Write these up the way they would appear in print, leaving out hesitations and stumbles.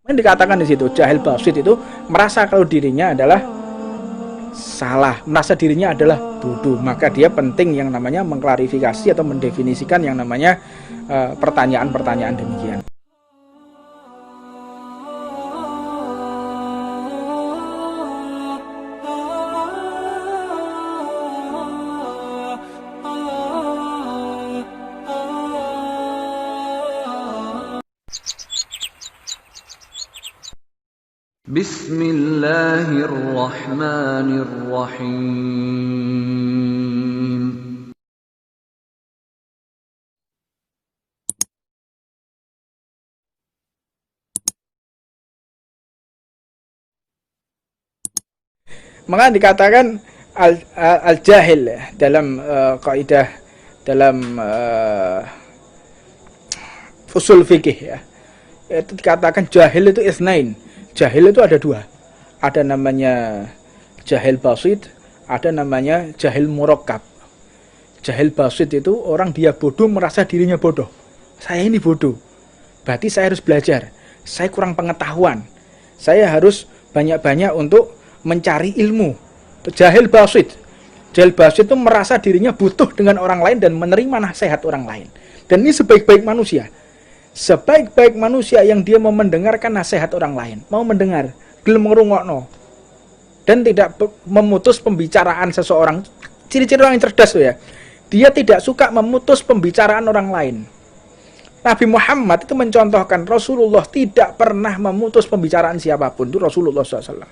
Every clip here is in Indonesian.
Yang dikatakan di situ jahil basit itu merasa kalau dirinya adalah salah, merasa dirinya adalah bodoh, maka dia penting yang namanya mengklarifikasi atau mendefinisikan yang namanya pertanyaan-pertanyaan demikian. Bismillahirrahmanirrahim. Maka dikatakan al-jahil dalam kaidah dalam usul fikih ya. Itu dikatakan jahil itu isnain. Jahil itu ada dua. Ada namanya jahil basit, ada namanya jahil murakkab. Jahil basit itu orang dia bodoh merasa dirinya bodoh. Saya ini bodoh. Berarti saya harus belajar. Saya kurang pengetahuan. Saya harus banyak-banyak untuk mencari ilmu. Jahil basit. Jahil basit itu merasa dirinya butuh dengan orang lain dan menerima nasihat orang lain. Dan ini sebaik-baik manusia. Sebaik-baik manusia yang dia mau mendengarkan nasihat orang lain, mau mendengar, gelem ngrungokno, dan tidak memutus pembicaraan seseorang. Ciri-ciri orang yang cerdas ya. Dia tidak suka memutus pembicaraan orang lain. Nabi Muhammad itu mencontohkan Rasulullah tidak pernah memutus pembicaraan siapapun. Itu Rasulullah SAW.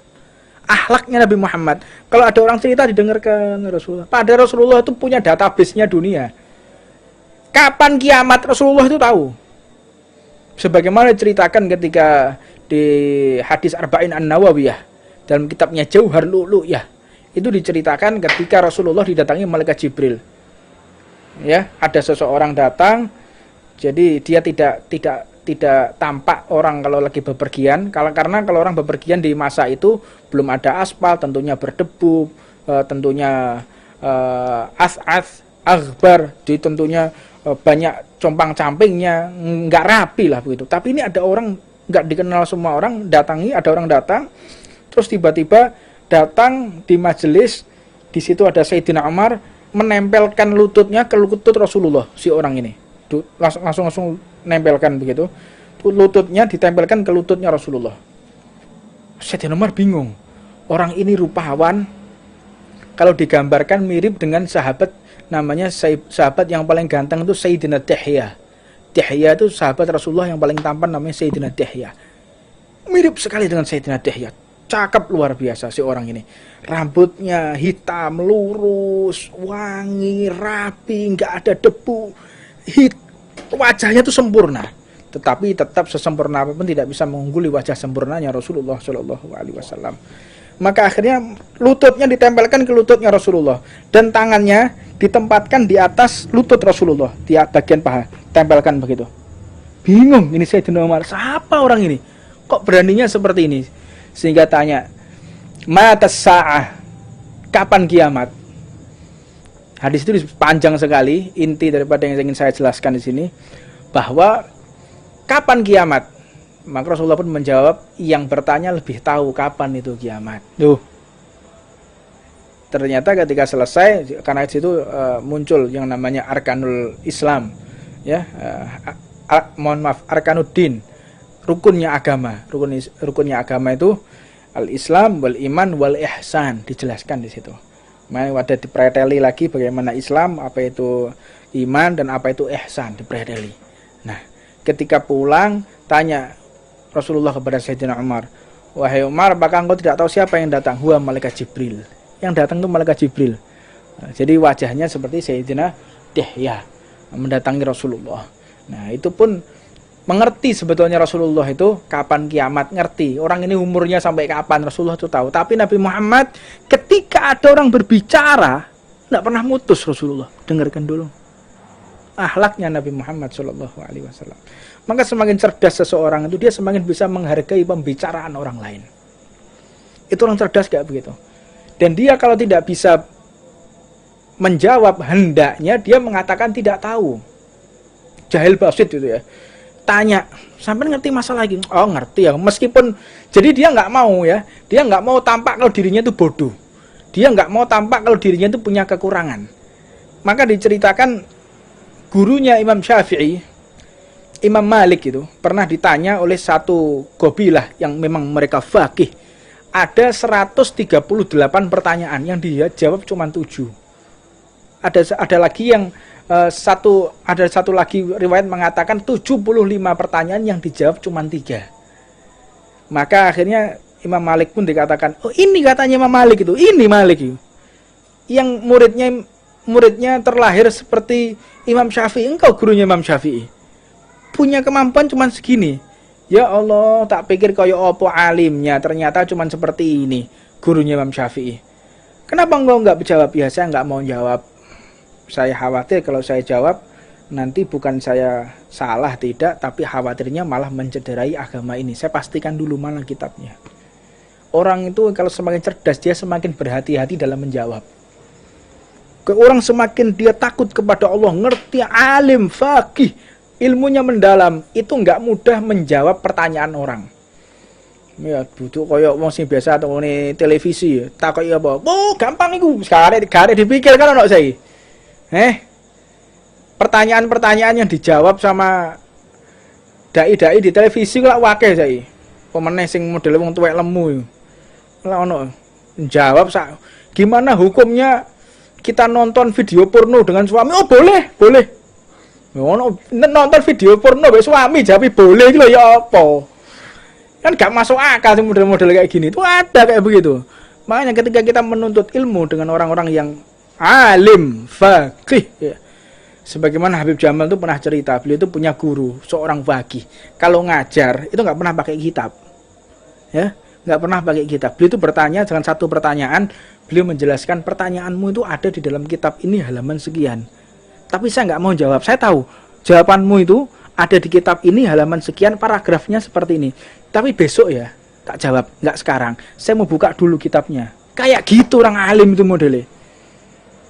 Akhlaknya Nabi Muhammad. Kalau ada orang cerita didengarkan Rasulullah. Padahal Rasulullah itu punya database-nya dunia. Kapan kiamat Rasulullah itu tahu. Sebagaimana diceritakan ketika di hadis Arba'in An-Nawawiyah dalam kitabnya Jauhar Lu'lu'yah. Itu diceritakan ketika Rasulullah didatangi malaikat Jibril. Ya, ada seseorang datang. Jadi dia tidak tampak orang kalau lagi bepergian, karena kalau orang bepergian di masa itu belum ada aspal, tentunya berdebu, tentunya as-as aghbar, jadi tentunya banyak compang-campingnya, nggak rapi lah begitu. Tapi ini ada orang nggak dikenal semua orang ada orang datang, terus tiba-tiba datang di majelis, di situ ada Sayyidina Umar menempelkan lututnya ke lutut Rasulullah, si orang ini. Langsung nempelkan begitu, lututnya ditempelkan ke lututnya Rasulullah. Sayyidina Umar bingung, orang ini rupawan, kalau digambarkan mirip dengan sahabat, namanya sahabat yang paling ganteng itu Sayyidina Dihya. Dihya itu sahabat Rasulullah yang paling tampan, namanya Sayyidina Dihya. Mirip sekali dengan Sayyidina Dihya, cakep luar biasa si orang ini. Rambutnya hitam, lurus, wangi, rapi, nggak ada debu. Wajahnya itu sempurna, tetapi tetap sesempurna apapun tidak bisa mengungguli wajah sempurnanya Rasulullah Shallallahu Alaihi Wasallam. Maka akhirnya lututnya ditempelkan ke lututnya Rasulullah dan tangannya ditempatkan di atas lutut Rasulullah di bagian paha, tempelkan begitu. Bingung ini Sayyidina Umar, siapa orang ini? Kok beraninya seperti ini? Sehingga tanya, matas sa'ah, kapan kiamat? Hadis itu panjang sekali, inti daripada yang ingin saya jelaskan di sini, bahwa kapan kiamat? Maka Rasulullah pun menjawab, yang bertanya lebih tahu kapan itu kiamat. Ternyata ketika selesai, karena di situ muncul yang namanya Arkanul Islam, ya, mohon maaf, Arkanuddin, rukunnya agama. Rukunnya agama itu al-Islam, wal iman, wal ihsan, dijelaskan di situ. Ada dipreteli lagi bagaimana Islam, apa itu iman, dan apa itu ihsan, dipreteli. Nah, ketika pulang tanya Rasulullah kepada Sayyidina Umar, wahai Umar, apakah engkau tidak tahu siapa yang datang? Huwa malaikat Jibril. Yang datang itu malaikat Jibril. Nah, jadi wajahnya seperti Sayyidina Dihya mendatangi Rasulullah. Nah, itu pun mengerti sebetulnya Rasulullah itu kapan kiamat, ngerti. Orang ini umurnya sampai kapan Rasulullah itu tahu. Tapi Nabi Muhammad ketika ada orang berbicara tidak pernah mutus Rasulullah. Dengarkan dulu. Akhlaknya Nabi Muhammad Shallallahu Alaihi Wasallam. Maka semakin cerdas seseorang itu, dia semakin bisa menghargai pembicaraan orang lain. Itu orang cerdas kayak begitu. Dan dia kalau tidak bisa menjawab hendaknya, dia mengatakan tidak tahu. Jahil basit itu ya. tanya, sampai ngerti masalah lagi? Oh ngerti ya, meskipun jadi dia nggak mau ya, dia nggak mau tampak kalau dirinya itu bodoh, dia nggak mau tampak kalau dirinya itu punya kekurangan. Maka diceritakan gurunya Imam Syafi'i, Imam Malik itu pernah ditanya oleh satu gobilah yang memang mereka faqih, ada 138 pertanyaan yang dia jawab cuma 7. Ada lagi yang ada satu lagi riwayat mengatakan 75 pertanyaan yang dijawab cuma 3. Maka akhirnya Imam Malik pun dikatakan, oh ini katanya Imam Malik itu, ini Malik itu. Yang muridnya terlahir seperti Imam Syafi'i, engkau gurunya Imam Syafi'i. Punya kemampuan cuma segini. Ya Allah, tak pikir kaya apa alimnya, ternyata cuma seperti ini gurunya Imam Syafi'i. Kenapa engkau enggak jawab? Ya saya enggak mau jawab. Saya khawatir kalau saya jawab nanti bukan saya salah tidak, tapi khawatirnya malah mencederai agama ini. Saya pastikan dulu mana kitabnya. Orang itu kalau semakin cerdas dia semakin berhati-hati dalam menjawab. Orang semakin dia takut kepada Allah, ngerti, alim, faqih, ilmunya mendalam, itu enggak mudah menjawab pertanyaan orang. Ya butuh koyo wong sing biasa tengone televisi takoki apa? Oh, gampang iku. Sekarang dipikir kan ono saiki. Pertanyaan-pertanyaan yang dijawab sama dai-dai di televisi kok wakeh saiki. Pemeneh sing model wong tuwek lemu. Lah ono jawab gimana hukumnya kita nonton video porno dengan suami? Oh, boleh. Ono nonton video porno mbek suami jawab boleh iki lho ya apa? Kan gak masuk akal sih model-model kayak gini. Itu ada kayak begitu. Makanya ketika kita menuntut ilmu dengan orang-orang yang alim, faqih ya. Sebagaimana Habib Jamal itu pernah cerita, beliau itu punya guru, seorang faqih. Kalau ngajar itu nggak pernah pakai kitab, ya, nggak pernah pakai kitab. Beliau itu bertanya dengan satu pertanyaan, beliau menjelaskan pertanyaanmu itu ada di dalam kitab ini halaman sekian. Tapi saya nggak mau jawab. Saya tahu jawabanmu itu ada di kitab ini halaman sekian, paragrafnya seperti ini. Tapi besok ya tak jawab, nggak sekarang. Saya mau buka dulu kitabnya. Kayak gitu orang alim itu modelnya.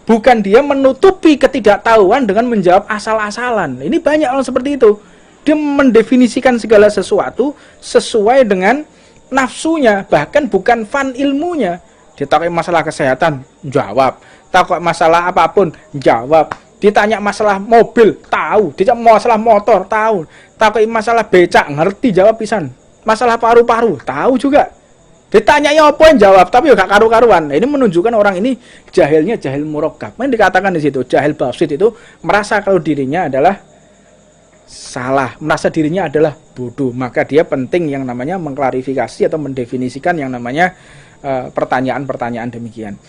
Bukan dia menutupi ketidaktahuan dengan menjawab asal-asalan. Ini banyak orang seperti itu. Dia mendefinisikan segala sesuatu sesuai dengan nafsunya, bahkan bukan fan ilmunya. Dia takut masalah kesehatan, jawab. Takut masalah apapun, jawab. Ditanya masalah mobil, tahu. Ditanya masalah motor, tahu. Takut masalah becak, ngerti, jawab pisan. Masalah paru-paru, tahu juga. Ditanya ya apa yang jawab, tapi gak karu-karuan. Nah, ini menunjukkan orang ini jahilnya jahil murakkab. Yang dikatakan di situ, jahil basit itu merasa kalau dirinya adalah salah, merasa dirinya adalah bodoh. Maka dia penting yang namanya mengklarifikasi atau mendefinisikan yang namanya pertanyaan-pertanyaan demikian.